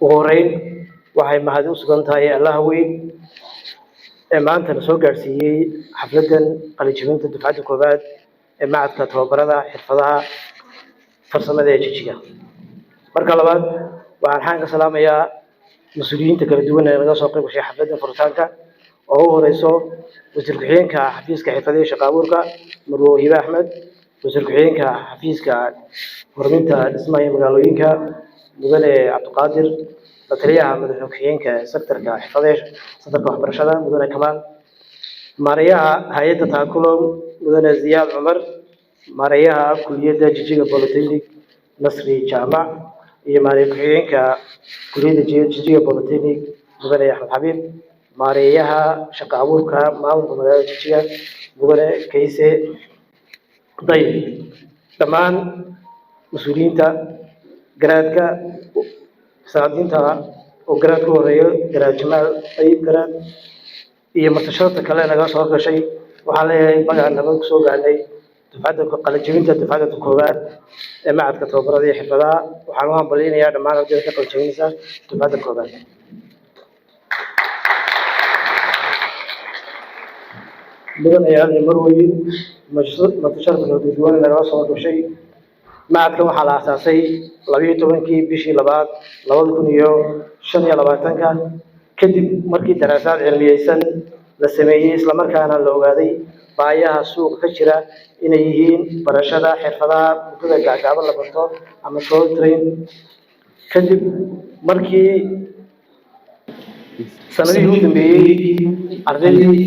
وهورين waxay mahad u sugan tahay Allah weyn ee maanta soo gaarsiiyay xafladan qalinjebinta dufcadda koobaad ee macadka tababarada xirfadaha farsamada ee Jijjiga. Marka labaad waxaan ka salaamayaa mas'uuliyiinta kala duwan ee laga soo qayb gashay xafladan furitaanka oo u horeyso wasiir ku-xigeenka xafiiska xirfadaha shaqo abuurka Marwo Hiba Ahmed, wasiir ku-xigeenka xafiiska horumarinta dhismaha magaalooyinka mudane Cabdiqaadir, la-taliyaha madaxweyne ku-xigeenka sektorka xirfadaha sektorka waxbarashada mudane Kamaal, maareeyaha hay'adda taakuloon mudane Ziyaad Cumar, maareeyaha kulliyadda Jijjiga Polytechnic Nasri Jaamac iyo maareeyaha ku-xigeenka kulliyadda Jijjiga Polytechnic mudane Axmed Xabiib, maareeyaha shaqo abuurka maamulka magaalada Jijjiga mudane Kayse Dayib, dhammaan mas'uuliyiinta garaadka saacadiinta oo garaad ku horeeyo garaad Jamaal Dayib garaad iyo martashada kale laga soo gashay. waxaan leeyahay magaca nabad ku soo gaarnay dufcadda qalinjebinta dufcadda koobaad ee macadka tababarada iyo xirfadaha. waxaan u hambaleynayaa dhammaan ardayda ka qalinjebinaysa dufcadda koobaad. mudanayaal iyo marweyn martashada kala duwan laga soo gashay. macadkan waxaa la aasaasay 12 bishii 2 2025 kadib markii daraasaad cilmiyeysan la sameeyay isla markaana la ogaaday baahiyaha suuqa ka jira inay yihiin barashada xirfadaha muddada gaaban la barto ama short train. kadib markii sanadihii ugu dambeeyay ardaydii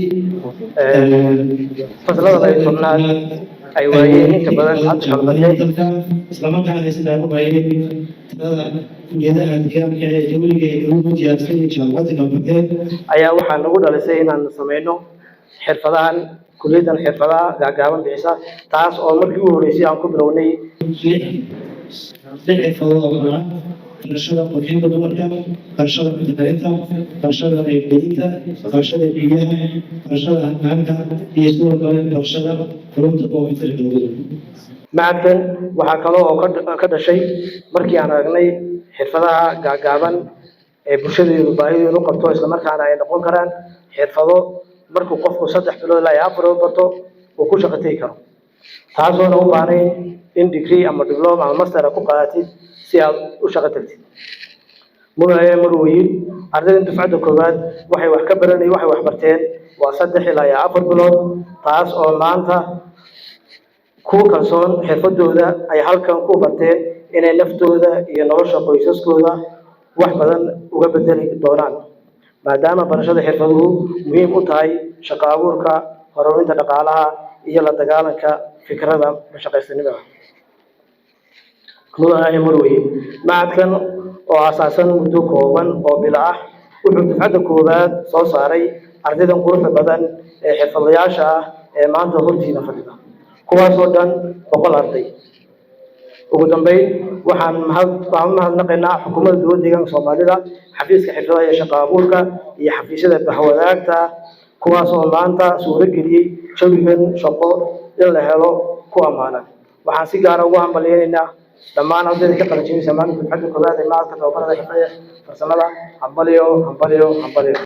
fasalada ay tobnaad ay waayeen inta badan hadda shaqadeed isla markaana sida ugu baayay tada kulliyadaha deegaanka ee jawiga ee ugu diyaarsan jaamacadda Galbeed ayaa waxaa nagu dhalisay inaan sameyno xirfadahan kulliyadan xirfadaha gaaban bixisa, taas oo markii ugu horeysay aan ku bilownay barashada qofka dumarka, barashada dhaqaalaha, barashada qaybinta, barashada biyaha, barashada hannaanka iyo sidoo kale barashada culumta kombiyuutarka. macadkan waxaa kale oo ka dhashay markii aan aragnay xirfadaha gaaban ee bulshadeedu baahideedu u qabto isla markaana ay noqon karaan xirfado markuu qofku 3 bilood ilaa 4 bilood barto uu ku shaqo tagi karo, taasoo u baahnay in degree ama diploma ama master ku qaadatid si aad u shaqo tagtid. mudane marweyn ardayda dufcadda koobaad waxay wax ka baranayeen waxay wax barteen waa 3 ilaa 4 bilood, taas oo maanta ku kalsoon xirfadooda ay halkan ku barteen inay naftooda iyo nolosha qoysaskooda wax badan uga bedeli doonaan, maadaama barashada xirfaduhu muhiim u tahay shaqo abuurka, horumarinta dhaqaalaha iyo la dagaalanka fikrada shaqaysanimada. mudane marweyn macadkan oo asaasan muddo kooban oo bilo ah wuxuu dufcadda koobaad soo saaray ardaydan quruxda badan ee xirfadlayaasha ah ee maanta hortiina fadhida, kuwaas oo dhan 100 arday. ugu dambeyn waxaan mahadnaqaynaa xukuumadda dowladda deegaanka Soomaalida, xafiiska xirfadaha iyo shaqo abuurka iyo xafiisyada bahwadaagta kuwaas oo maanta suuro geliyay jawigan shaqo in la helo ku amaanan. waxaan si gaar ah ugu hambaleynaynaa dhammaan ardayda ka qalinjebinaysa maanta dufcadda koobaad ee macadka tababarada xirfadaha farsamada. hambaliyo.